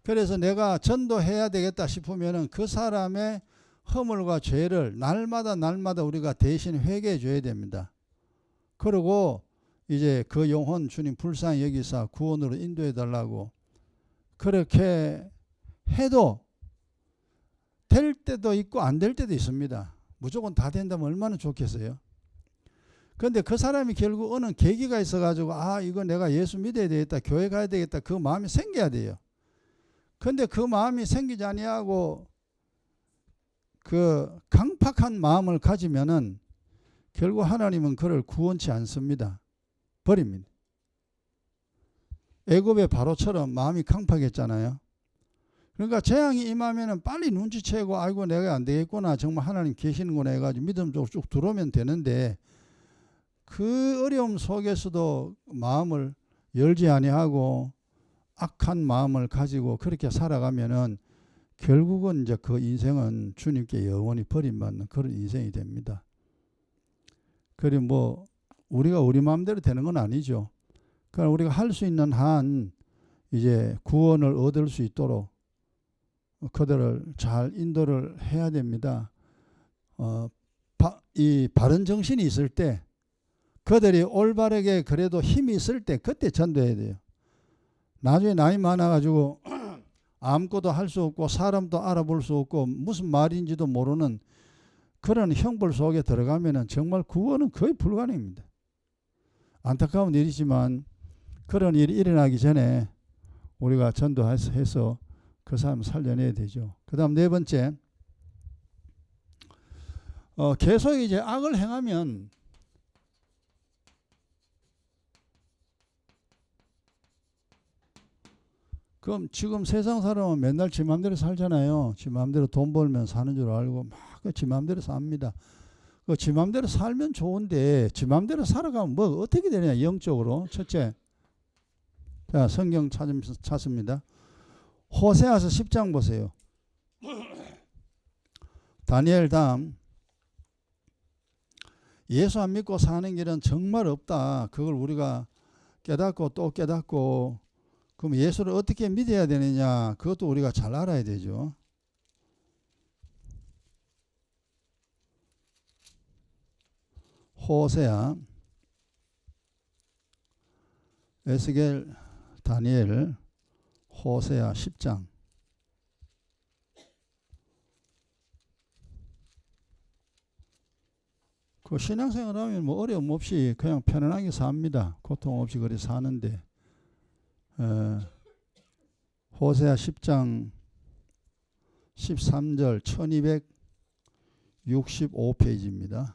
그래서 내가 전도해야 되겠다 싶으면은 그 사람의 허물과 죄를 날마다 우리가 대신 회개해 줘야 됩니다. 그리고 이제 그 영혼 주님 불쌍히 여기사 구원으로 인도해 달라고 그렇게 해도 될 때도 있고 안 될 때도 있습니다. 무조건 다 된다면 얼마나 좋겠어요. 그런데 그 사람이 결국 어느 계기가 있어가지고 이거 내가 예수 믿어야 되겠다, 교회 가야 되겠다, 그 마음이 생겨야 돼요. 그런데 그 마음이 생기지 아니하고 그 강팍한 마음을 가지면은 결국 하나님은 그를 구원치 않습니다. 버립니다. 애굽의 바로처럼 마음이 강팍했잖아요. 그러니까 재앙이 임하면은 빨리 눈치채고 아이고 내가 안 되겠구나, 정말 하나님 계시는구나 해가지고 믿음 쪽으로 쭉 들어오면 되는데 그 어려움 속에서도 마음을 열지 아니하고 악한 마음을 가지고 그렇게 살아가면은 결국은 이제 그 인생은 주님께 영원히 버림받는 그런 인생이 됩니다. 그리고 뭐 우리가 우리 마음대로 되는 건 아니죠. 그러니까 우리가 할 수 있는 한 이제 구원을 얻을 수 있도록 그들을 잘 인도를 해야 됩니다. 이 바른 정신이 있을 때, 그들이 올바르게 그래도 힘이 있을 때 그때 전도해야 돼요. 나중에 나이 많아가지고 아무것도 할 수 없고 사람도 알아볼 수 없고 무슨 말인지도 모르는 그런 형벌 속에 들어가면은 정말 구원은 거의 불가능입니다. 안타까운 일이지만 그런 일이 일어나기 전에 우리가 전도해서 그 사람을 살려내야 되죠. 그 다음 네 번째, 계속 이제 악을 행하면 그럼 지금 세상 사람은 맨날 지 맘대로 살잖아요. 지 맘대로 돈 벌면 사는 줄 알고 막 지 맘대로 삽니다. 지 맘대로 살면 좋은데 지 맘대로 살아가면 뭐 어떻게 되냐 영적으로. 첫째, 자 성경 찾습니다. 호세아서 10장 보세요. 다니엘 다음, 예수 안 믿고 사는 길은 정말 없다. 그걸 우리가 깨닫고 또 깨닫고, 그럼 예수를 어떻게 믿어야 되느냐, 그것도 우리가 잘 알아야 되죠. 호세아, 에스겔, 다니엘, 호세아 10장. 그 신앙생활 하면 뭐 어려움 없이 그냥 편안하게 삽니다. 고통 없이 그리 사는데, 호세아 10장 13절 1265페이지입니다.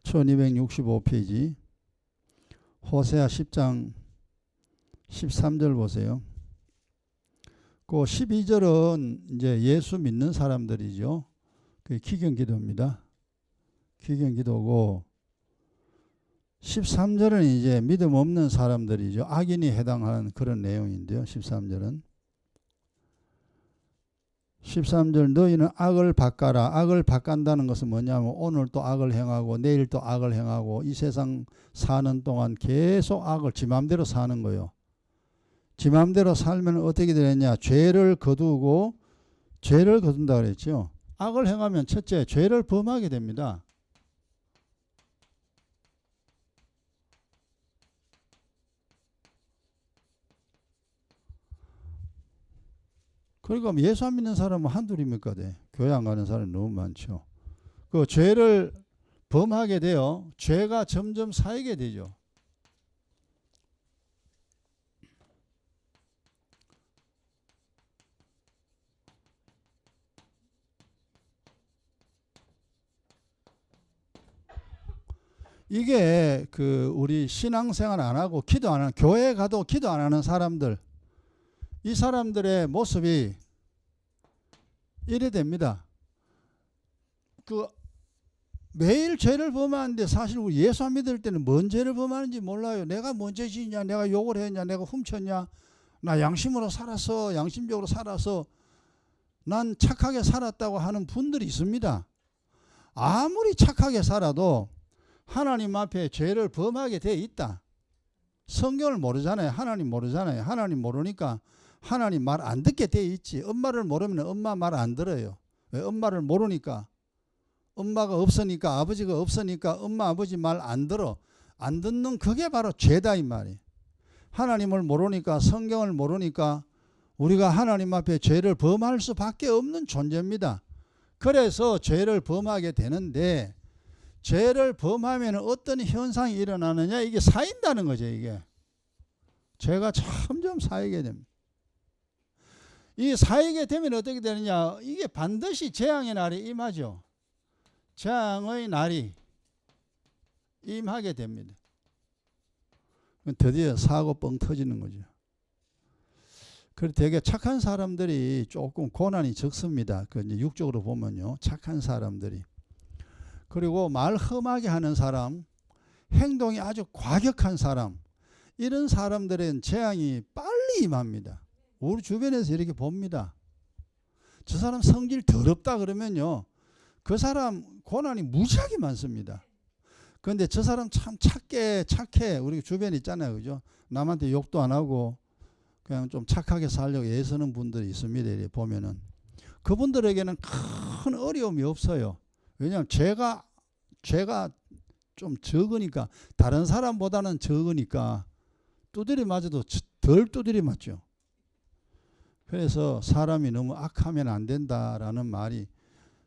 1265페이지. 호세아 10장 13절 보세요. 그 12절은 이제 예수 믿는 사람들이죠. 그 기경기도입니다. 기경기도고, 13절은 이제 믿음 없는 사람들이죠. 악인이 해당하는 그런 내용인데요. 13절은 13절, 너희는 악을 바꿔라. 악을 바꾼다는 것은 뭐냐면 오늘 또 악을 행하고 내일 또 악을 행하고 이 세상 사는 동안 계속 악을 지 맘대로 사는 거예요. 지 맘대로 살면 어떻게 되느냐, 죄를 거두고, 죄를 거둔다 그랬죠. 악을 행하면 첫째 죄를 범하게 됩니다. 그러니까 예수 안 믿는 사람은 한둘입니까? 교회 안 가는 사람이 너무 많죠. 그 죄를 범하게 돼요. 죄가 점점 쌓이게 되죠. 이게 그 우리 신앙생활 안 하고 기도 안 하는, 교회 가도 기도 안 하는 사람들, 이 사람들의 모습이 이래 됩니다. 그 매일 죄를 범하는데 사실 우리 예수 안 믿을 때는 뭔 죄를 범하는지 몰라요. 내가 뭔 죄 지었냐, 내가 욕을 했냐, 내가 훔쳤냐, 나 양심으로 살았어, 양심적으로 살아서 난 착하게 살았다고 하는 분들이 있습니다. 아무리 착하게 살아도 하나님 앞에 죄를 범하게 돼 있다. 성경을 모르잖아요. 하나님 모르잖아요. 하나님 모르니까 하나님 말 안 듣게 돼 있지. 엄마를 모르면 엄마 말 안 들어요. 왜? 엄마를 모르니까. 엄마가 없으니까, 아버지가 없으니까 엄마 아버지 말 안 들어. 안 듣는 그게 바로 죄다 이 말이에요. 하나님을 모르니까, 성경을 모르니까 우리가 하나님 앞에 죄를 범할 수밖에 없는 존재입니다. 그래서 죄를 범하게 되는데, 죄를 범하면 어떤 현상이 일어나느냐, 이게 쌓인다는 거죠. 이게 죄가 점점 쌓이게 됩니다. 이 쌓이게 되면 어떻게 되느냐, 이게 반드시 재앙의 날이 임하죠. 재앙의 날이 임하게 됩니다. 드디어 사고 뻥 터지는 거죠. 그래서 되게 착한 사람들이 조금 고난이 적습니다. 그 이제 육적으로 보면요, 착한 사람들이. 그리고 말 험하게 하는 사람, 행동이 아주 과격한 사람, 이런 사람들은 재앙이 빨리 임합니다. 우리 주변에서 이렇게 봅니다. 저 사람 성질 더럽다 그러면요, 그 사람 고난이 무지하게 많습니다. 그런데 저 사람 참 착해. 우리 주변에 있잖아요. 그죠? 남한테 욕도 안 하고 그냥 좀 착하게 살려고 애쓰는 분들이 있습니다. 이렇게 보면은. 그분들에게는 큰 어려움이 없어요. 왜냐하면 죄가 좀 적으니까, 다른 사람보다는 적으니까 두드려 맞아도 덜 두드려 맞죠. 그래서 사람이 너무 악하면 안 된다라는 말이,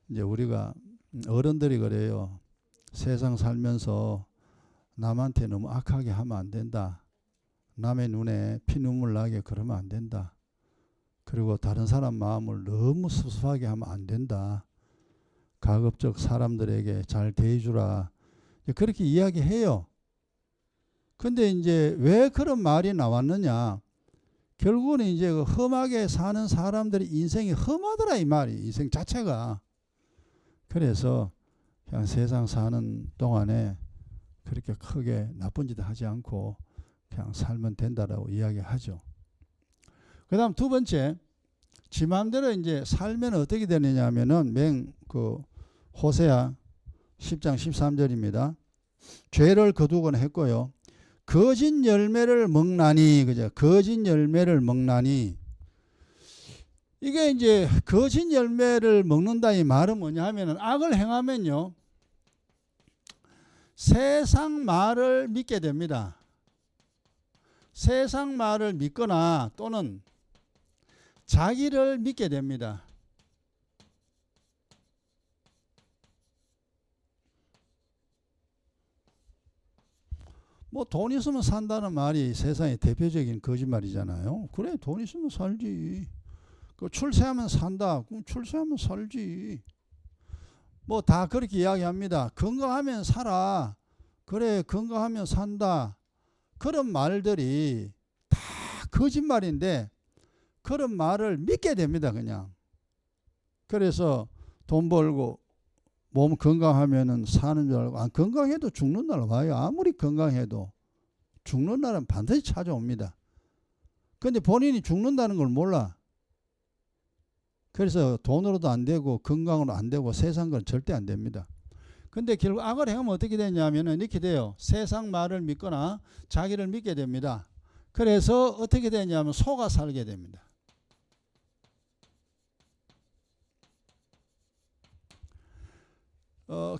이제 우리가 어른들이 그래요. 세상 살면서 남한테 너무 악하게 하면 안 된다. 남의 눈에 피눈물 나게 그러면 안 된다. 그리고 다른 사람 마음을 너무 섭섭하게 하면 안 된다. 가급적 사람들에게 잘 대해주라. 그렇게 이야기해요. 근데 이제 왜 그런 말이 나왔느냐. 결국은 이제 그 험하게 사는 사람들의 인생이 험하더라 이 말이, 인생 자체가. 그래서 그냥 세상 사는 동안에 그렇게 크게 나쁜 짓 하지 않고 그냥 살면 된다라고 이야기하죠. 그 다음 두 번째, 지 마음대로 이제 살면 어떻게 되느냐 하면은 호세아 10장 13절입니다. 죄를 거두거나 했고요. 거짓 열매를 먹나니, 그죠? 거짓 열매를 먹나니. 이게 이제 거짓 열매를 먹는다 이 말은 뭐냐 하면은, 악을 행하면요, 세상 말을 믿게 됩니다. 세상 말을 믿거나 또는 자기를 믿게 됩니다. 뭐 돈 있으면 산다는 말이 세상의 대표적인 거짓말이잖아요. 그래, 돈 있으면 살지. 그 출세하면 산다. 그럼 출세하면 살지. 뭐 다 그렇게 이야기합니다. 건강하면 살아. 그래, 건강하면 산다. 그런 말들이 다 거짓말인데 그런 말을 믿게 됩니다. 그냥. 그래서 돈 벌고 몸 건강하면은 사는 줄 알고, 건강해도 죽는 날 와요. 아무리 건강해도 죽는 날은 반드시 찾아옵니다. 근데 본인이 죽는다는 걸 몰라. 그래서 돈으로도 안 되고 건강으로 안 되고 세상 건 절대 안 됩니다. 근데 결국 악을 행하면 어떻게 되냐면은 이렇게 돼요. 세상 말을 믿거나 자기를 믿게 됩니다. 그래서 어떻게 되냐면 속아 살게 됩니다.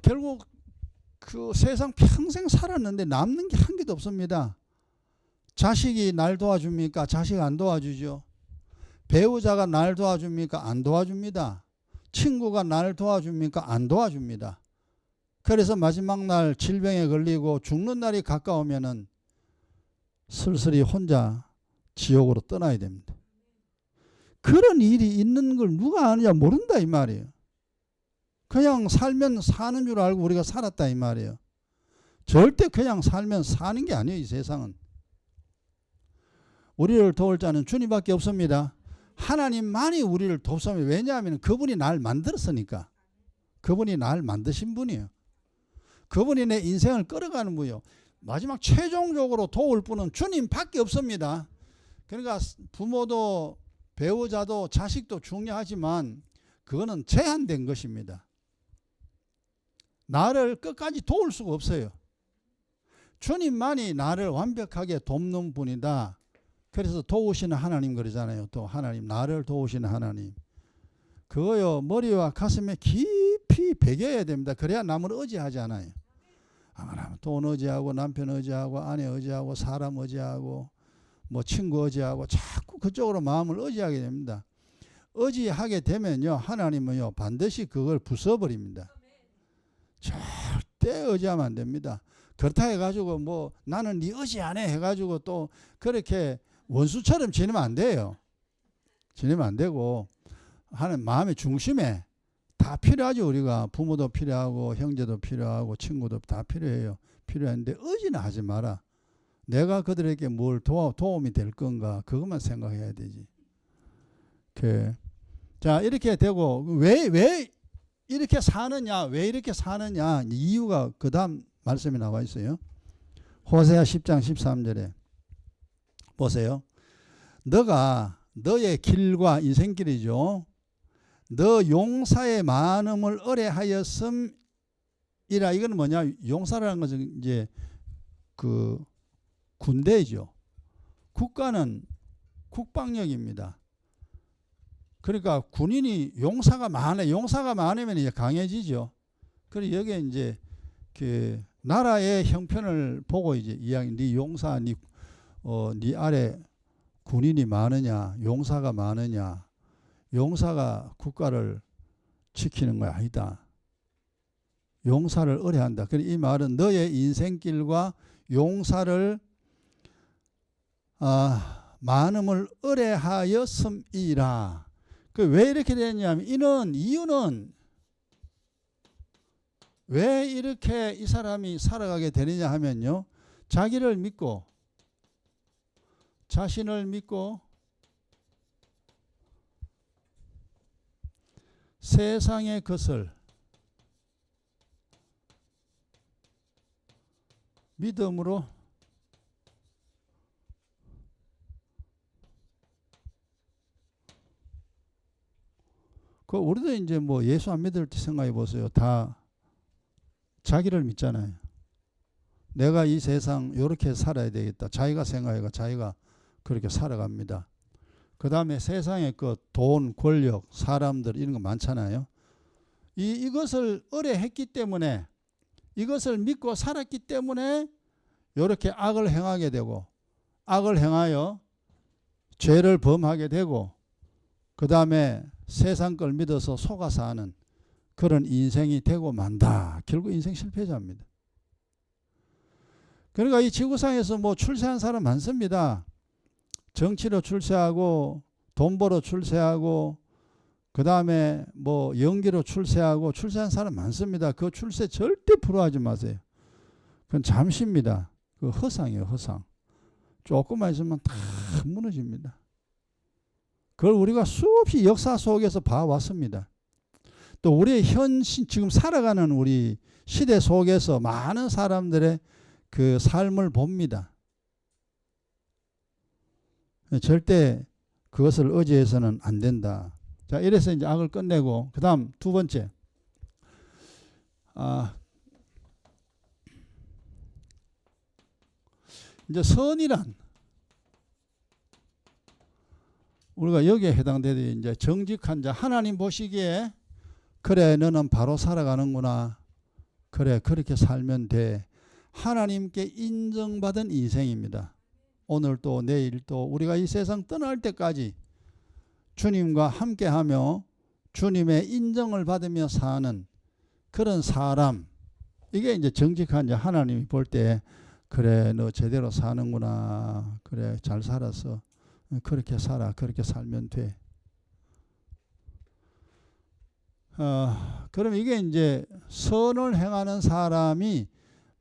결국 그 세상 평생 살았는데 남는 게 한 개도 없습니다. 자식이 날 도와줍니까? 자식 안 도와주죠. 배우자가 날 도와줍니까? 안 도와줍니다. 친구가 날 도와줍니까? 안 도와줍니다. 그래서 마지막 날 질병에 걸리고 죽는 날이 가까우면은 슬슬이 혼자 지옥으로 떠나야 됩니다. 그런 일이 있는 걸 누가 아느냐 모른다 이 말이에요. 그냥 살면 사는 줄 알고 우리가 살았다 이 말이에요. 절대 그냥 살면 사는 게 아니에요. 이 세상은. 우리를 도울 자는 주님밖에 없습니다. 하나님만이 우리를 돕습니다. 왜냐하면 그분이 날 만들었으니까. 그분이 날 만드신 분이에요. 그분이 내 인생을 끌어가는 분이요. 마지막 최종적으로 도울 분은 주님밖에 없습니다. 그러니까 부모도 배우자도 자식도 중요하지만 그거는 제한된 것입니다. 나를 끝까지 도울 수가 없어요. 주님만이 나를 완벽하게 돕는 분이다. 그래서 도우시는 하나님 그러잖아요. 또 하나님, 나를 도우시는 하나님. 그거요, 머리와 가슴에 깊이 배겨야 됩니다. 그래야 남을 의지하지 않아요. 돈 의지하고 남편 의지하고 아내 의지하고 사람 의지하고 뭐 친구 의지하고 자꾸 그쪽으로 마음을 의지하게 됩니다. 의지하게 되면요, 하나님은요 반드시 그걸 부숴버립니다. 절대 의지하면 안 됩니다. 그렇다 해가지고 뭐 나는 네 의지 안 해 해가지고 또 그렇게 원수처럼 지내면 안 돼요. 지내면 안 되고, 하나님 마음의 중심에 다 필요하죠. 우리가 부모도 필요하고 형제도 필요하고 친구도 다 필요해요. 필요한데 의지는 하지 마라. 내가 그들에게 뭘 도움이 될 건가, 그것만 생각해야 되지. 자, 이렇게 되고, 왜 이렇게 사느냐, 왜 이렇게 사느냐, 이유가 그 다음 말씀에 나와 있어요. 호세아 10장 13절에 보세요. 너가 너의 길과 인생길이죠. 너 용사의 많음을 의뢰하였음이라. 이건 뭐냐? 용사라는 것은 이제 그 군대죠. 국가는 국방력입니다. 그러니까 군인이 용사가 많아. 용사가 많으면 이제 강해지죠. 그리고 여기에 이제 그 나라의 형편을 보고 이제 이야기, 네 용사, 네 아래 군인이 많으냐, 용사가 많으냐. 용사가 국가를 지키는 거야 아니다. 용사를 의뢰한다. 그래서 이 말은 너의 인생길과 용사를 많음을 의뢰하였음이라. 왜 이렇게 되냐면 이유는 왜 이렇게 이 사람이 살아가게 되느냐 하면요, 자기를 믿고 자신을 믿고 세상의 것을 믿음으로 우리도 이제 뭐 예수 안 믿을 때 생각해 보세요. 다 자기를 믿잖아요. 내가 이 세상 이렇게 살아야 되겠다. 자기가 생각해가 자기가 그렇게 살아갑니다. 그 다음에 세상의 것, 돈, 권력, 사람들 이런 거 많잖아요. 이것을 의뢰했기 때문에, 이것을 믿고 살았기 때문에 이렇게 악을 행하게 되고, 악을 행하여 죄를 범하게 되고, 그 다음에 세상 걸 믿어서 속아서 하는 그런 인생이 되고 만다. 결국 인생 실패자입니다. 그러니까 이 지구상에서 뭐 출세한 사람 많습니다. 정치로 출세하고 돈 벌어 출세하고 그 다음에 뭐 연기로 출세하고 출세한 사람 많습니다. 그 출세 절대 부러워하지 마세요. 그건 잠시입니다. 그 허상이에요, 허상. 조금만 있으면 다 무너집니다. 그걸 우리가 수없이 역사 속에서 봐왔습니다. 또 우리의 지금 살아가는 우리 시대 속에서 많은 사람들의 그 삶을 봅니다. 절대 그것을 의지해서는 안 된다. 자, 이래서 이제 악을 끝내고, 그 다음 두 번째. 이제 선이란, 우리가 여기에 해당되는 이제 정직한 자, 하나님 보시기에 그래 너는 바로 살아가는구나, 그래 그렇게 살면 돼, 하나님께 인정받은 인생입니다. 오늘 또 내일 또 우리가 이 세상 떠날 때까지 주님과 함께하며 주님의 인정을 받으며 사는 그런 사람, 이게 이제 정직한 자, 하나님이 볼 때 그래 너 제대로 사는구나, 그래 잘 살았어, 그렇게 살아, 그렇게 살면 돼. 그럼 이게 이제 선을 행하는 사람이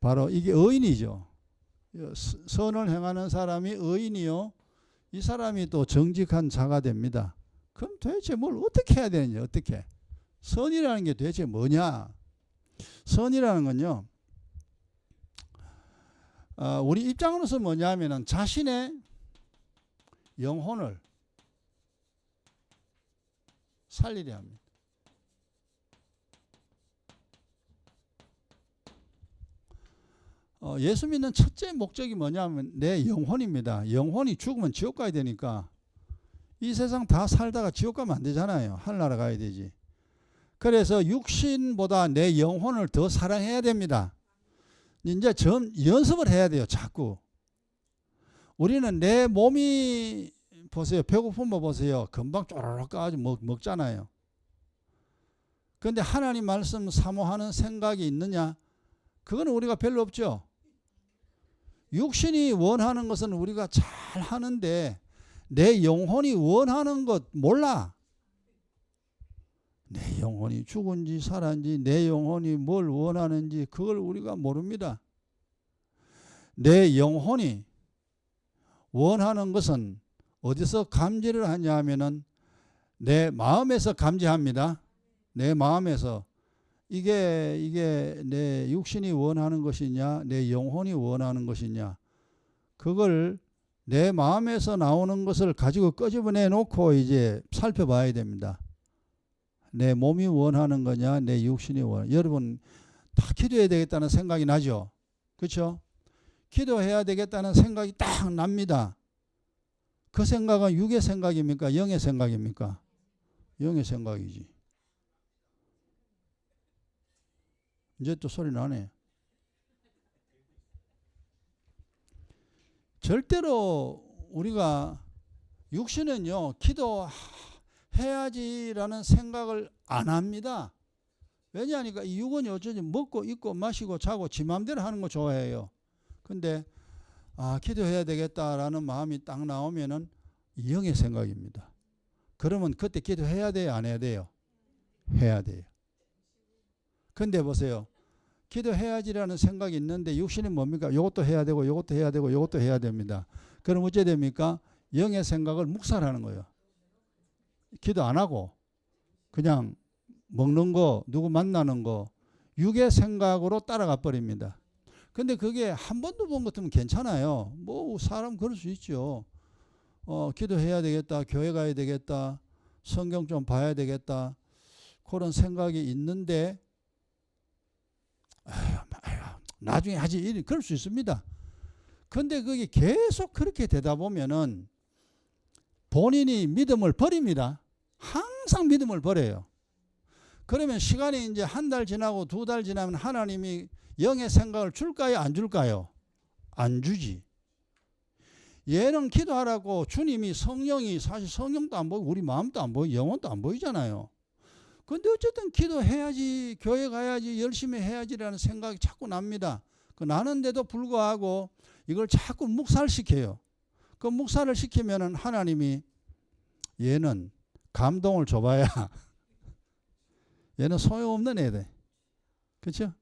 바로 이게 의인이죠. 선을 행하는 사람이 의인이요, 이 사람이 또 정직한 자가 됩니다. 그럼 도대체 뭘 어떻게 해야 되느냐, 어떻게. 선이라는 게 도대체 뭐냐. 선이라는 건요, 우리 입장으로서 뭐냐면은 자신의 영혼을 살리려 합니다. 예수 믿는 첫째 목적이 뭐냐면 내 영혼입니다. 영혼이 죽으면 지옥 가야 되니까 이 세상 다 살다가 지옥 가면 안 되잖아요. 하늘나라 가야 되지. 그래서 육신보다 내 영혼을 더 사랑해야 됩니다. 이제 연습을 해야 돼요. 자꾸. 우리는 내 몸이 보세요. 배고픈 거 보세요. 금방 쪼르륵 까가지고 먹잖아요. 그런데 하나님 말씀 사모하는 생각이 있느냐? 그거는 우리가 별로 없죠. 육신이 원하는 것은 우리가 잘 하는데 내 영혼이 원하는 것 몰라. 내 영혼이 죽은지 살았는지 내 영혼이 뭘 원하는지 그걸 우리가 모릅니다. 내 영혼이 원하는 것은 어디서 감지를 하냐 하면은 내 마음에서 감지합니다. 내 마음에서 이게 내 육신이 원하는 것이냐 내 영혼이 원하는 것이냐 그걸 내 마음에서 나오는 것을 가지고 끄집어내 놓고 이제 살펴봐야 됩니다. 내 몸이 원하는 거냐 내 육신이 원하는 여러분 다 기도해야 되겠다는 생각이 나죠. 그렇죠? 기도해야 되겠다는 생각이 딱 납니다. 그 생각은 육의 생각입니까? 영의 생각입니까? 영의 생각이지. 이제 또 소리 나네. 절대로 우리가 육신은요 기도해야지라는 생각을 안 합니다. 왜냐하니까 이 육은 어쩌지 먹고 입고 마시고 자고 지 마음대로 하는 거 좋아해요. 근데 기도해야 되겠다라는 마음이 딱 나오면은 영의 생각입니다. 그러면 그때 기도해야 돼요? 안 해야 돼요? 해야 돼요. 근데 보세요. 기도해야지라는 생각이 있는데 육신이 뭡니까? 이것도 해야 되고 이것도 해야 되고 이것도 해야 됩니다. 그럼 어째 됩니까? 영의 생각을 묵살하는 거예요. 기도 안 하고 그냥 먹는 거 누구 만나는 거 육의 생각으로 따라가 버립니다. 근데 그게 한 번 두 번 같으면 괜찮아요. 뭐 사람 그럴 수 있죠. 기도해야 되겠다. 교회 가야 되겠다. 성경 좀 봐야 되겠다. 그런 생각이 있는데 나중에 하지 그럴 수 있습니다. 근데 그게 계속 그렇게 되다 보면은 본인이 믿음을 버립니다. 항상 믿음을 버려요. 그러면 시간이 이제 한 달 지나고 두 달 지나면 하나님이 영의 생각을 줄까요? 안 줄까요? 안 주지. 얘는 기도하라고 주님이 성령이 사실 성령도 안 보이고 우리 마음도 안 보이고 영혼도 안 보이잖아요. 근데 어쨌든 기도해야지 교회 가야지 열심히 해야지라는 생각이 자꾸 납니다. 그 나는데도 불구하고 이걸 자꾸 묵살시켜요. 그 묵살을 시키면은 하나님이 얘는 감동을 줘봐야 얘는 소용없는 애들. 그렇죠?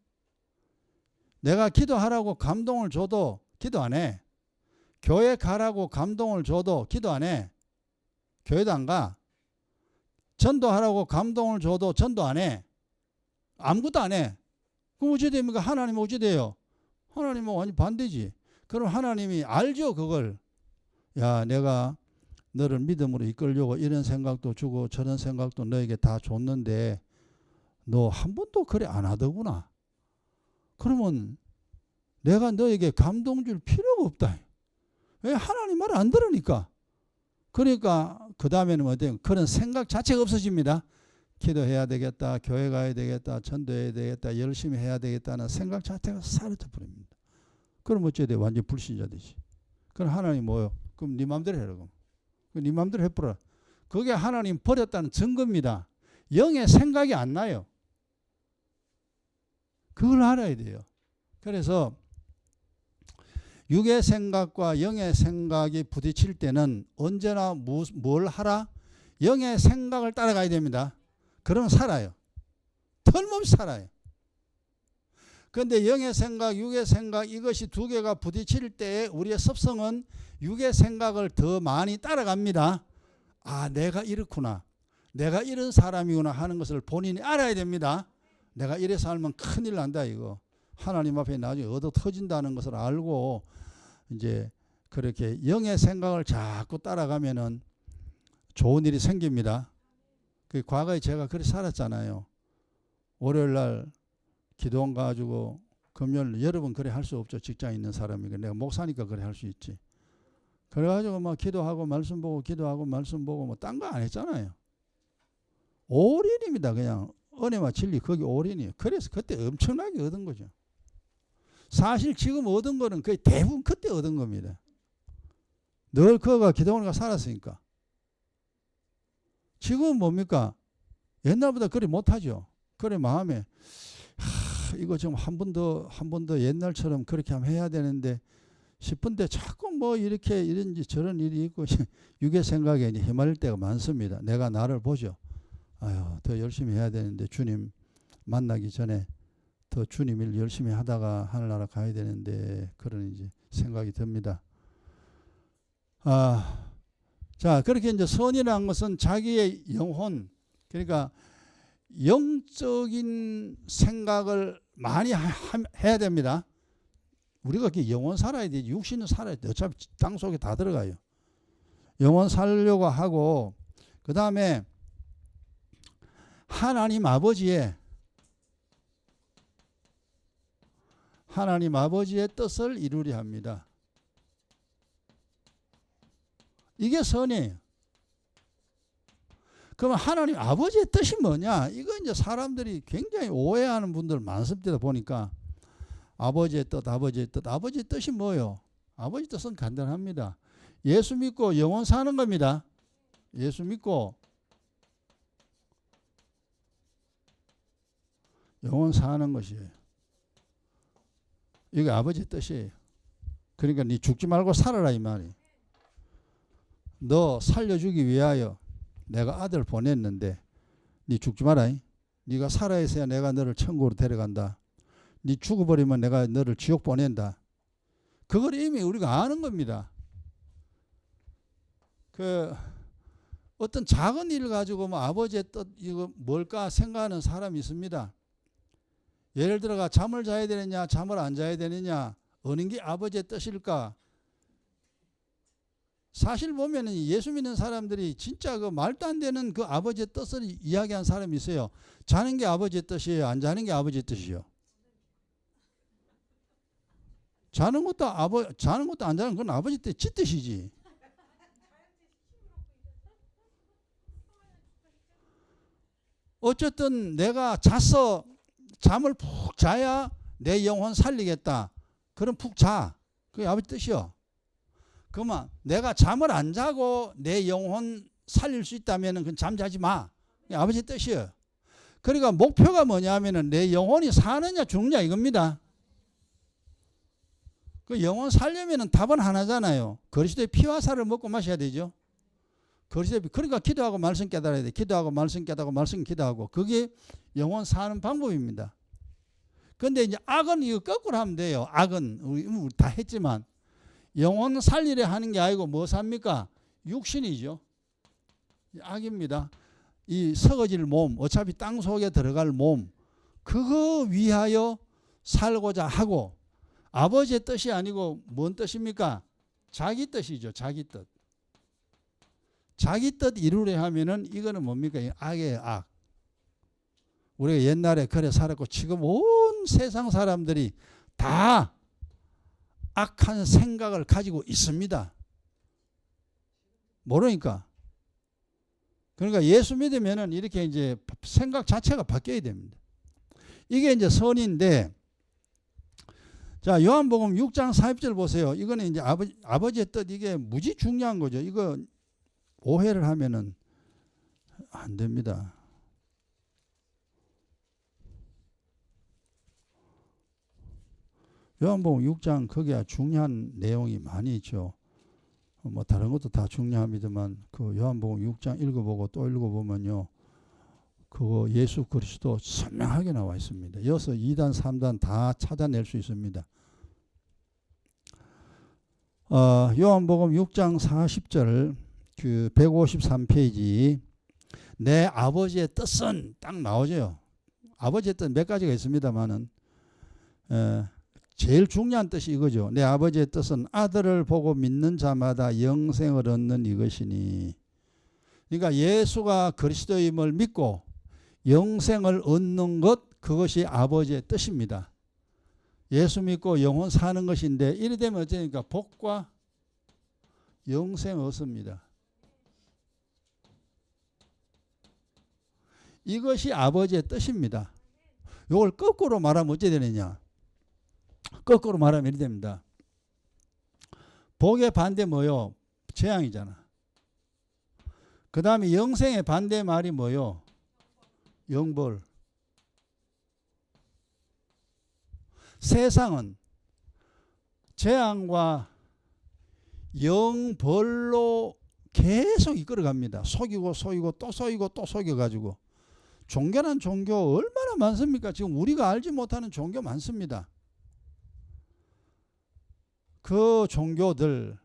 내가 기도하라고 감동을 줘도 기도 안 해. 교회 가라고 감동을 줘도 기도 안 해. 교회도 안 가. 전도하라고 감동을 줘도 전도 안 해. 아무것도 안 해. 그럼 어찌 됩니까? 하나님은 어찌 돼요? 하나님은 완전 반대지. 그럼 하나님이 알죠 그걸. 야 내가 너를 믿음으로 이끌려고 이런 생각도 주고 저런 생각도 너에게 다 줬는데 너 한 번도 그래 안 하더구나. 그러면 내가 너에게 감동 줄 필요가 없다. 왜? 하나님 말 안 들으니까. 그러니까 그 다음에는 어때요? 그런 생각 자체가 없어집니다. 기도해야 되겠다. 교회 가야 되겠다. 전도해야 되겠다. 열심히 해야 되겠다는 생각 자체가 사라져 버립니다. 그럼 어찌해야 돼? 완전 불신자 되지. 그럼 하나님 뭐요? 그럼 네 마음대로 해라. 그럼. 네 마음대로 해보라. 그게 하나님 버렸다는 증거입니다. 영의 생각이 안 나요. 그걸 알아야 돼요. 그래서 육의 생각과 영의 생각이 부딪힐 때는 언제나 뭘 하라? 영의 생각을 따라가야 됩니다. 그러면 살아요. 틀림없이 살아요. 그런데 영의 생각, 육의 생각 이것이 두 개가 부딪힐 때 우리의 습성은 육의 생각을 더 많이 따라갑니다. 내가 이렇구나. 내가 이런 사람이구나 하는 것을 본인이 알아야 됩니다. 내가 이래 살면 큰일 난다 이거. 하나님 앞에 나중에 얻어 터진다는 것을 알고 이제 그렇게 영의 생각을 자꾸 따라가면은 좋은 일이 생깁니다. 그 과거에 제가 그렇게 살았잖아요. 월요일 날 기도원 가지고 금요일 여러분 그래 할 수 없죠. 직장에 있는 사람이니까. 내가 목사니까 그래 할 수 있지. 그래가지고 뭐 기도하고 말씀 보고 기도하고 말씀 보고 뭐 딴 거 안 했잖아요. 올인입니다. 그냥 은혜와 진리 거기 올인이에요. 그래서 그때 엄청나게 얻은 거죠. 사실 지금 얻은 거는 거의 대부분 그때 얻은 겁니다. 늘 그거가 기도원이가 살았으니까. 지금은 뭡니까? 옛날보다 그리 못하죠. 그래 마음에 이거 좀 한 번 더 옛날처럼 그렇게 하면 해야 되는데 싶은데 자꾸 뭐 이렇게 이런지 저런 일이 있고 육의 생각에 휘말릴 때가 많습니다. 내가 나를 보죠. 아유, 더 열심히 해야 되는데 주님 만나기 전에 더 주님 일 열심히 하다가 하늘나라 가야 되는데 그런 이제 생각이 듭니다. 자, 그렇게 이제 선이라는 것은 자기의 영혼, 그러니까 영적인 생각을 많이 해야 됩니다. 우리가 영혼 살아야 돼. 육신은 살아야 돼. 어차피 땅 속에 다 들어가요. 영혼 살려고 하고, 그 다음에 하나님 아버지의 뜻을 이루려 합니다. 이게 선이에요. 그러면 하나님 아버지의 뜻이 뭐냐? 이거 이제 사람들이 굉장히 오해하는 분들 많습니다. 보니까 아버지의 뜻이 뭐예요? 아버지 뜻은 간단합니다. 예수 믿고 영원 사는 겁니다. 예수 믿고 영원 사는 것이에요. 이게 아버지의 뜻이에요. 그러니까 네 죽지 말고 살아라 이 말이에요. 너 살려주기 위하여 내가 아들 보냈는데 네 죽지 마라. 네가 살아있어야 내가 너를 천국으로 데려간다. 네 죽어버리면 내가 너를 지옥 보낸다. 그걸 이미 우리가 아는 겁니다. 어떤 작은 일을 가지고 뭐 아버지의 뜻 이거 뭘까 생각하는 사람이 있습니다. 예를 들어가 잠을 자야 되느냐 잠을 안 자야 되느냐 어느 게 아버지의 뜻일까? 사실 보면은 예수 믿는 사람들이 진짜 그 말도 안 되는 그 아버지의 뜻을 이야기한 사람이 있어요. 자는 게 아버지의 뜻이에요? 안 자는 게 아버지의 뜻이에요? 자는 것도 안 자는 건 아버지 뜻, 지 뜻이지. 어쨌든 내가 자서 잠을 푹 자야 내 영혼 살리겠다. 그럼 푹 자. 그게 아버지 뜻이요. 그러면 내가 잠을 안 자고 내 영혼 살릴 수 있다면 그건 잠자지 마. 그게 아버지 뜻이에요. 그러니까 목표가 뭐냐면은 내 영혼이 사느냐 죽느냐 이겁니다. 그 영혼 살려면은 답은 하나잖아요. 그리스도의 피와 살을 먹고 마셔야 되죠. 그러니까 기도하고 말씀 깨달아야 돼. 기도하고 말씀 깨달고 말씀 기도하고 그게 영혼 사는 방법입니다. 근데 이제 악은 이거 거꾸로 하면 돼요. 악은 우리 다 했지만 영혼 살리려 하는 게 아니고 뭐 삽니까? 육신이죠. 악입니다. 이 썩어질 몸, 어차피 땅 속에 들어갈 몸, 그거 위하여 살고자 하고 아버지의 뜻이 아니고 뭔 뜻입니까? 자기 뜻이죠. 자기 뜻. 자기 뜻 이루려 하면은 이거는 뭡니까? 악의 악. 우리가 옛날에 그래 살았고 지금 온 세상 사람들이 다 악한 생각을 가지고 있습니다. 모르니까. 그러니까 예수 믿으면은 이렇게 이제 생각 자체가 바뀌어야 됩니다. 이게 이제 선인데, 자, 요한복음 6장 40절 보세요. 이거는 이제 아버지의 뜻, 이게 무지 중요한 거죠. 이거 오해를 하면은 안 됩니다. 요한복음 6장 거기에 중요한 내용이 많이 있죠. 뭐 다른 것도 다 중요합니다만 그 요한복음 6장 읽어보고 또 읽어보면요. 그거 예수 그리스도 선명하게 나와 있습니다. 여기서 2단 3단 다 찾아낼 수 있습니다. 요한복음 6장 40절 그 153페이지 내 아버지의 뜻은 딱 나오죠. 아버지의 뜻 몇 가지가 있습니다만은 제일 중요한 뜻이 이거죠. 내 아버지의 뜻은 아들을 보고 믿는 자마다 영생을 얻는 이것이니. 그러니까 예수가 그리스도임을 믿고 영생을 얻는 것, 그것이 아버지의 뜻입니다. 예수 믿고 영혼 사는 것인데 이래 되면 어쩌니까 복과 영생 얻습니다. 이것이 아버지의 뜻입니다. 이걸 거꾸로 말하면 어찌 되느냐. 거꾸로 말하면 이렇게 됩니다. 복의 반대 뭐요? 재앙이잖아. 그 다음에 영생의 반대 말이 뭐요? 영벌. 세상은 재앙과 영벌로 계속 이끌어갑니다. 속이고 또 속이고 또 속여가지고. 종교란 종교 얼마나 많습니까? 지금 우리가 알지 못하는 종교 많습니다. 그 종교들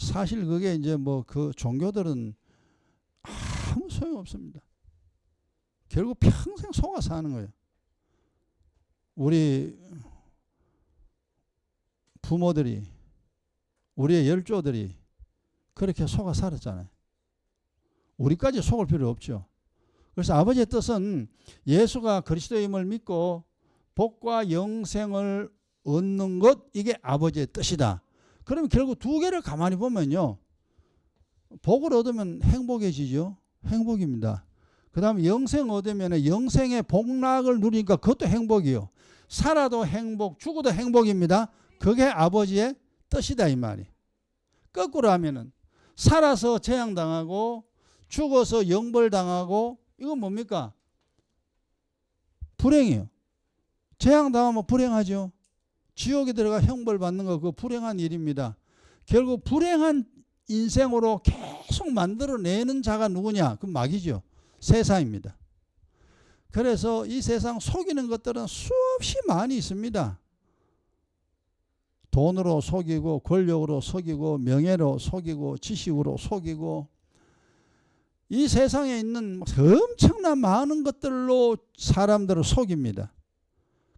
사실 그게 이제 뭐 그 종교들은 아무 소용없습니다. 결국 평생 속아 사는 거예요. 우리 부모들이 우리의 열조들이 그렇게 속아 살았잖아요. 우리까지 속을 필요 없죠. 그래서 아버지의 뜻은 예수가 그리스도임을 믿고 복과 영생을 얻는 것, 이게 아버지의 뜻이다. 그러면 결국 두 개를 가만히 보면요, 복을 얻으면 행복해지죠. 행복입니다. 그 다음에 영생 얻으면 영생의 복락을 누리니까 그것도 행복이요. 살아도 행복, 죽어도 행복입니다. 그게 아버지의 뜻이다 이 말이. 거꾸로 하면은 살아서 재앙당하고 죽어서 영벌당하고 이건 뭡니까? 불행이에요. 재앙당하면 불행하죠. 지옥에 들어가 형벌 받는 거 그거 불행한 일입니다. 결국 불행한 인생으로 계속 만들어내는 자가 누구냐? 그 마귀죠. 세상입니다. 그래서 이 세상 속이는 것들은 수없이 많이 있습니다. 돈으로 속이고 권력으로 속이고 명예로 속이고 지식으로 속이고 이 세상에 있는 엄청난 많은 것들로 사람들을 속입니다.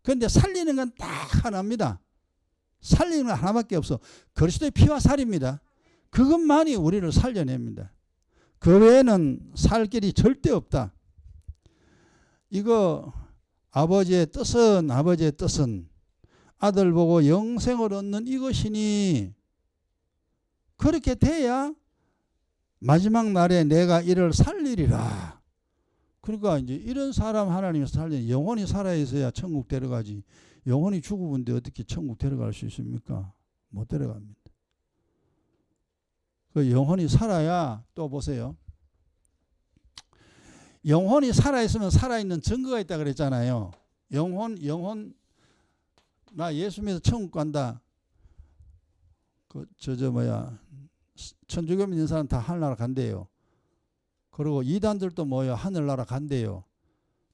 그런데 살리는 건 딱 하나입니다. 살리는 건 하나밖에 없어. 그리스도의 피와 살입니다. 그것만이 우리를 살려냅니다. 그 외에는 살 길이 절대 없다. 이거 아버지의 뜻은 아들 보고 영생을 얻는 이것이니 그렇게 돼야 마지막 날에 내가 이를 살리리라. 그러니까 이제 이런 사람 하나님이 살리니 영혼이 살아있어야 천국 데려가지. 영혼이 죽어본데 어떻게 천국 데려갈 수 있습니까? 못 데려갑니다. 그 영혼이 살아야 또 보세요. 영혼이 살아있으면 살아있는 증거가 있다 그랬잖아요. 영혼 나 예수 믿어 천국 간다. 천주교 믿는 사람 다 하늘나라 간대요. 그리고 이단들도 뭐요? 하늘나라 간대요.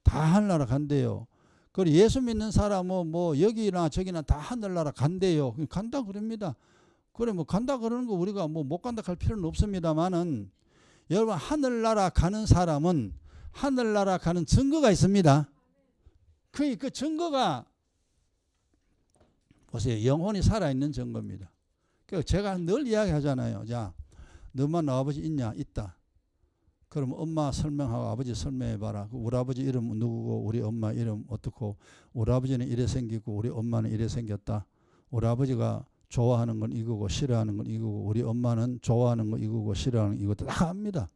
다 하늘나라 간대요. 그리고 예수 믿는 사람은 뭐 여기나 저기나 다 하늘나라 간대요. 간다 그럽니다. 그래 뭐 간다 그러는 거 우리가 뭐 못 간다 할 필요는 없습니다만은 여러분 하늘나라 가는 사람은 하늘나라 가는 증거가 있습니다. 그 증거가 보세요. 영혼이 살아있는 증거입니다. 그래서 제가 늘 이야기하잖아요. 자, 너만 아버지 있냐? 있다. 그럼 엄마 설명하고 아버지 설명해봐라. 우리 아버지 이름 누구고 우리 엄마 이름 어떻고 우리 아버지는 이래 생기고 우리 엄마는 이래 생겼다. 우리 아버지가 좋아하는 건 이거고 싫어하는 건 이거고 우리 엄마는 좋아하는 건 이거고 싫어하는 건 이거 다 압니다.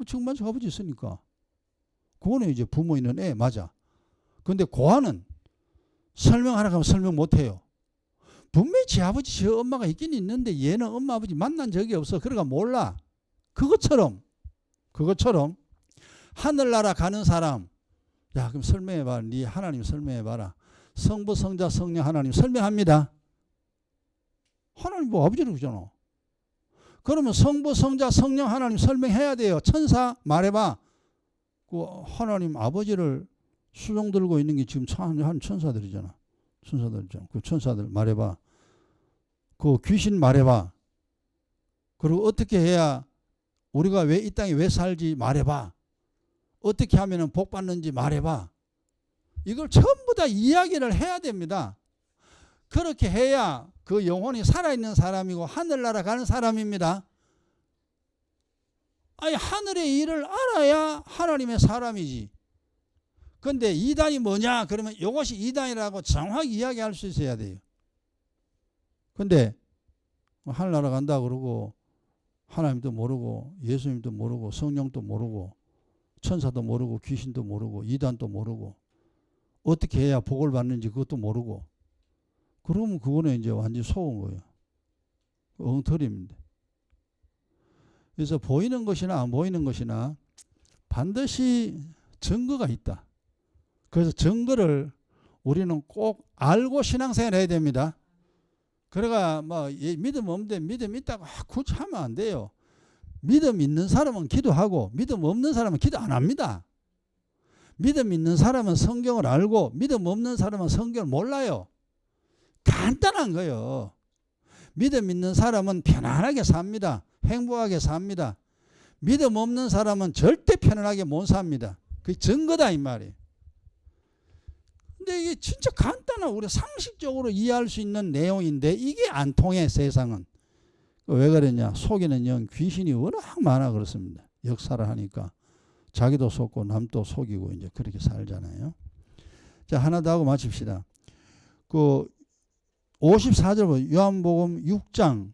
정말 저 아버지 있으니까. 그거는 이제 부모 있는 애 맞아. 근데 고아는 설명하라고 하면 설명 못해요. 분명히 지 아버지 지 엄마가 있긴 있는데 얘는 엄마 아버지 만난 적이 없어. 그러니까 몰라. 그것처럼 하늘나라 가는 사람, 야 그럼 설명해봐. 네 하나님 설명해봐라. 성부 성자 성령 하나님 설명합니다. 하나님 뭐 아버지라고 그러잖아. 그러면 성부 성자 성령 하나님 설명해야 돼요. 천사 말해봐. 그 하나님 아버지를 수종 들고 있는 게 지금 한 천사들이잖아. 그 천사들 말해봐. 그 귀신 말해봐. 그리고 어떻게 해야 우리가 왜 이 땅에 왜 살지 말해봐. 어떻게 하면 복 받는지 말해봐. 이걸 전부 다 이야기를 해야 됩니다. 그렇게 해야 그 영혼이 살아있는 사람이고 하늘나라 가는 사람입니다. 아니 하늘의 일을 알아야 하나님의 사람이지. 근데 이단이 뭐냐? 그러면 이것이 이단이라고 정확히 이야기할 수 있어야 돼요. 근데 하늘나라 간다 그러고 하나님도 모르고 예수님도 모르고 성령도 모르고 천사도 모르고 귀신도 모르고 이단도 모르고 어떻게 해야 복을 받는지 그것도 모르고 그러면 그거는 이제 완전히 속은 거예요. 엉터리입니다. 그래서 보이는 것이나 안 보이는 것이나 반드시 증거가 있다. 그래서 증거를 우리는 꼭 알고 신앙생활 해야 됩니다. 그래가 뭐 믿음 없는데 믿음 있다고 굳이 하면 안 돼요. 믿음 있는 사람은 기도하고 믿음 없는 사람은 기도 안 합니다. 믿음 있는 사람은 성경을 알고 믿음 없는 사람은 성경을 몰라요. 간단한 거예요. 믿음 있는 사람은 편안하게 삽니다. 행복하게 삽니다. 믿음 없는 사람은 절대 편안하게 못 삽니다. 그게 증거다 이 말이에요. 근데 이게 진짜 간단하고 우리 상식적으로 이해할 수 있는 내용인데 이게 안 통해 세상은. 왜 그러냐? 속이는 영 귀신이 워낙 많아 그렇습니다. 역사를 하니까 자기도 속고 남도 속이고 이제 그렇게 살잖아요. 자, 하나 더 하고 마칩시다. 그 54절 요한복음 6장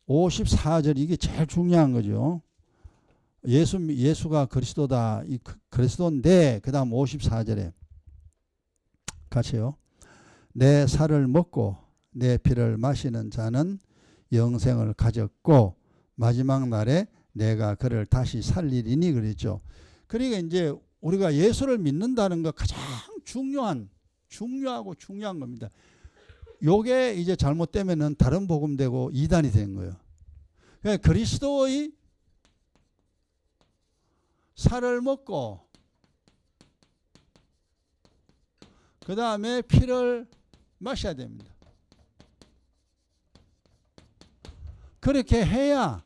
54절 이게 제일 중요한 거죠. 예수가 그리스도다. 이 그리스도인데 그다음 54절에 같이요. 내 살을 먹고 내 피를 마시는 자는 영생을 가졌고 마지막 날에 내가 그를 다시 살리리니 그랬죠. 그러니까 이제 우리가 예수를 믿는다는 거 가장 중요하고 중요한 겁니다. 요게 이제 잘못되면은 다른 복음 되고 이단이 된 거예요. 그러니까 그리스도의 살을 먹고 그 다음에 피를 마셔야 됩니다. 그렇게 해야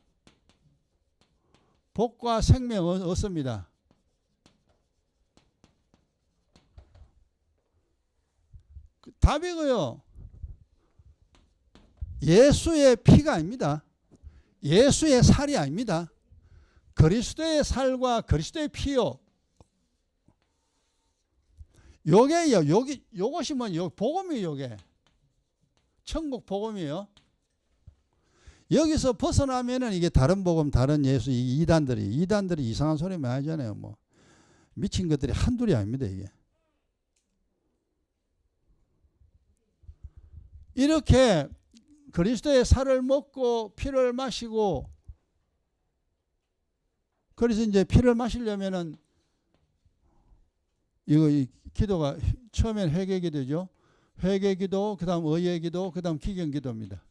복과 생명을 얻습니다. 답이 그요. 예수의 피가 아닙니다. 예수의 살이 아닙니다. 그리스도의 살과 그리스도의 피요. 요게요. 요것이 요 복음이에요. 요게 천국 복음이에요. 여기서 벗어나면은 이게 다른 복음, 다른 예수, 이단들이 이상한 소리 많이 하잖아요. 뭐 미친 것들이 한둘이 아닙니다. 이게 이렇게 그리스도의 살을 먹고 피를 마시고 그래서 이제 피를 마시려면은 이 기도가 처음엔 회개기도죠. 회개기도, 그다음 의회기도, 그다음 기경기도입니다.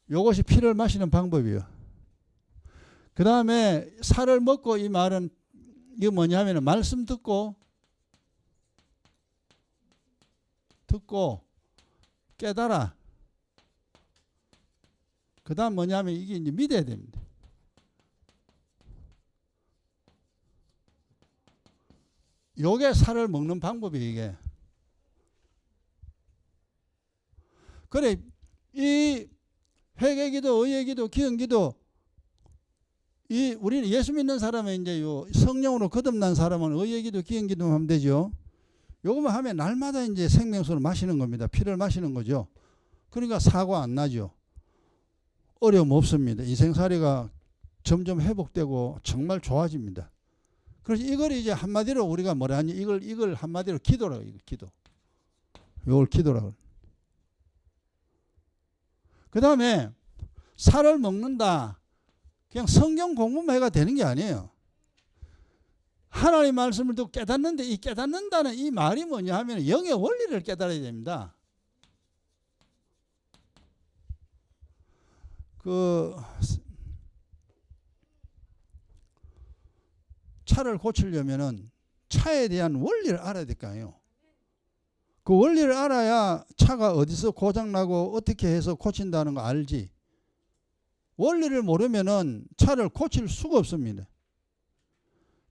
이것이 피를 마시는 방법이에요. 그 다음에 살을 먹고 이 말은 이게 뭐냐면 말씀 듣고 깨달아. 그 다음 뭐냐면 이게 이제 믿어야 됩니다. 요게 살을 먹는 방법이 이게. 그래 이 회개기도, 의회기도, 기은기도 이 우리는 예수 믿는 사람은 이제 요 성령으로 거듭난 사람은 의회기도, 기은기도 하면 되죠. 요거만 하면 날마다 이제 생명수를 마시는 겁니다. 피를 마시는 거죠. 그러니까 사고 안 나죠. 어려움 없습니다. 인생살이가 점점 회복되고 정말 좋아집니다. 그래서 이걸 이제 한마디로 우리가 뭐라 하니 이걸 한마디로 기도라고 이거 기도. 이걸 기도라고. 그 다음에 살을 먹는다. 그냥 성경 공부만 해가 되는 게 아니에요. 하나님의 말씀을 듣고 깨닫는데 이 깨닫는다는 이 말이 뭐냐 하면 영의 원리를 깨달아야 됩니다. 차를 고치려면은 차에 대한 원리를 알아야 될 거 아니에요. 그 원리를 알아야 차가 어디서 고장나고 어떻게 해서 고친다는 거 알지. 원리를 모르면은 차를 고칠 수가 없습니다.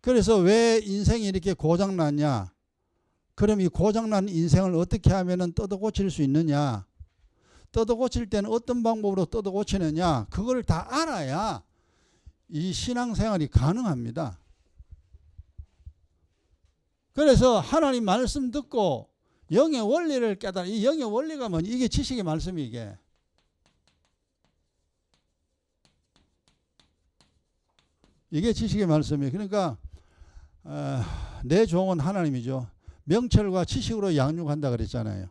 그래서 왜 인생이 이렇게 고장났냐? 그럼 이 고장난 인생을 어떻게 하면은 뜯어 고칠 수 있느냐? 뜯어 고칠 때는 어떤 방법으로 뜯어 고치느냐? 그걸 다 알아야 이 신앙생활이 가능합니다. 그래서 하나님 말씀 듣고 영의 원리를 깨달아. 이 영의 원리가 뭐니? 이게 지식의 말씀이 이게. 이게 지식의 말씀이에요. 그러니까 내 종은 하나님이죠. 명철과 지식으로 양육한다 그랬잖아요.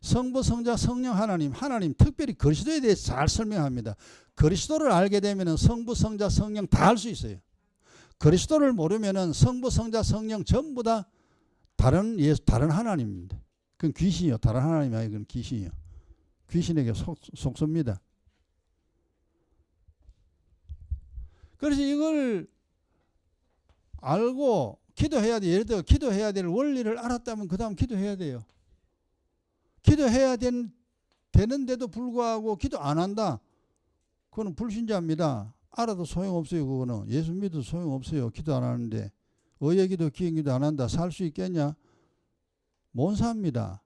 성부, 성자, 성령 하나님 특별히 그리스도에 대해서 잘 설명합니다. 그리스도를 알게 되면 성부, 성자, 성령 다 알 수 있어요. 그리스도를 모르면 성부, 성자, 성령 전부 다 다른 하나님입니다. 그건 귀신이요. 다른 하나님이 아니고 그건 귀신이요. 귀신에게 속습니다. 그래서 이걸 알고 기도해야 돼. 예를 들어 기도해야 될 원리를 알았다면 그 다음 기도해야 돼요. 기도해야 되는데도 불구하고 기도 안 한다. 그거는 불신자입니다. 알아도 소용없어요. 그거는 예수 믿어도 소용없어요. 기도 안 하는데 의예기도 기행기도 안 한다. 살 수 있겠냐? 못 삽니다.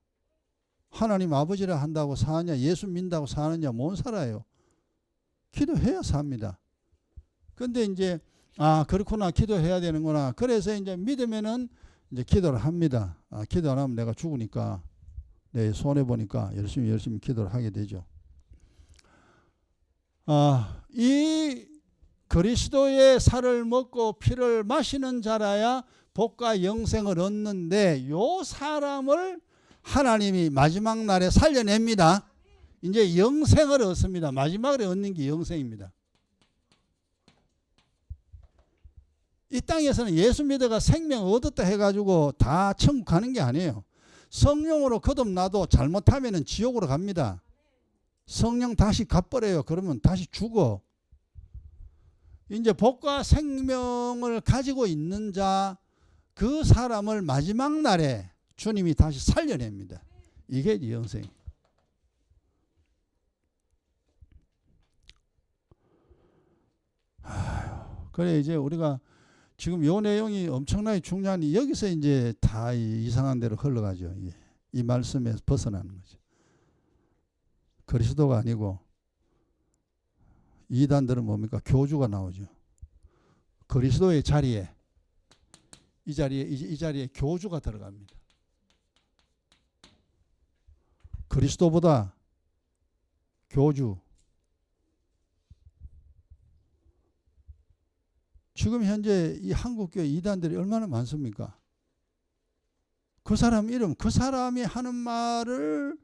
하나님 아버지라 한다고 사냐? 예수 믿는다고 사느냐? 못 살아요. 기도해야 삽니다. 근데 이제 그렇구나, 기도해야 되는구나. 그래서 이제 믿으면은 이제 기도를 합니다. 기도 안 하면 내가 죽으니까 내 손해 보니까 열심히 기도를 하게 되죠. 이 그리스도의 살을 먹고 피를 마시는 자라야 복과 영생을 얻는데 요 사람을 하나님이 마지막 날에 살려냅니다. 이제 영생을 얻습니다. 마지막에 얻는 게 영생입니다. 이 땅에서는 예수 믿어가 생명 얻었다 해가지고 다 천국 가는 게 아니에요. 성령으로 거듭나도 잘못하면 지옥으로 갑니다. 성령 다시 갚버려요. 그러면 다시 죽어. 이제 복과 생명을 가지고 있는 자, 그 사람을 마지막 날에 주님이 다시 살려냅니다. 이게 영생. 그래 이제 우리가 지금 요 내용이 엄청나게 중요하니 여기서 이제 다 이상한 대로 흘러가죠. 이 말씀에서 벗어나는 거죠. 그리스도가 아니고 이단들은 뭡니까? 교주가 나오죠. 그리스도의 자리에 이 자리에 교주가 들어갑니다. 그리스도보다 교주. 지금 현재 이 한국교회 이단들이 얼마나 많습니까? 그 사람 이름, 그 사람이 하는 말을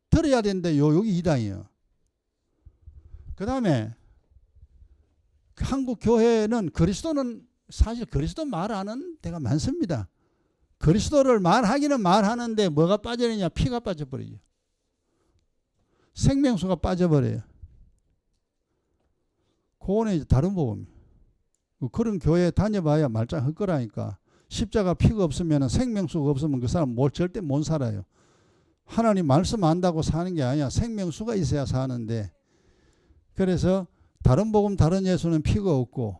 들어야 된대요. 여기 이단이에요. 그 다음에 한국 교회는 그리스도는 사실 그리스도 말하는 데가 많습니다. 그리스도를 말하기는 말하는데 뭐가 빠져내냐? 피가 빠져버리죠. 생명수가 빠져버려요. 그거는 이제 다른 복음이에요. 그런 교회 다녀봐야 말짱 헛거라니까. 십자가 피가 없으면 생명수가 없으면 그 사람 절대 못 살아요. 하나님 말씀 안다고 사는 게 아니야. 생명수가 있어야 사는데. 그래서 다른 복음 다른 예수는 피가 없고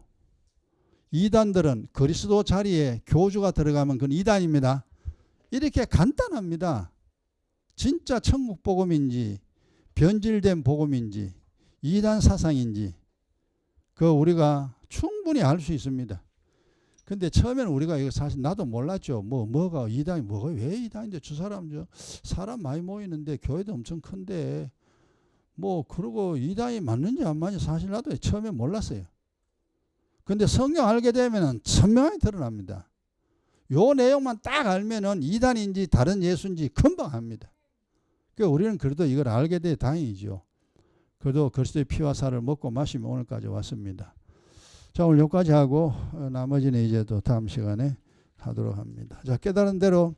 이단들은 그리스도 자리에 교주가 들어가면 그건 이단입니다. 이렇게 간단합니다. 진짜 천국 복음인지 변질된 복음인지 이단 사상인지 그 우리가 충분히 알 수 있습니다. 근데 처음에는 우리가 이거 사실 나도 몰랐죠. 뭐가 이단이 뭐가 왜 이단인데 저 사람 많이 모이는데 교회도 엄청 큰데 그러고 이단이 맞는지 안 맞는지 사실 나도 처음에 몰랐어요. 근데 성경 알게 되면은 선명하게 드러납니다. 요 내용만 딱 알면은 이단인지 다른 예수인지 금방 압니다. 그러니까 우리는 그래도 이걸 알게 돼 다행이죠. 그래도 그리스도의 피와 살을 먹고 마시며 오늘까지 왔습니다. 자, 오늘 여기까지 하고 나머지는 이제 또 다음 시간에 하도록 합니다. 자, 깨달은 대로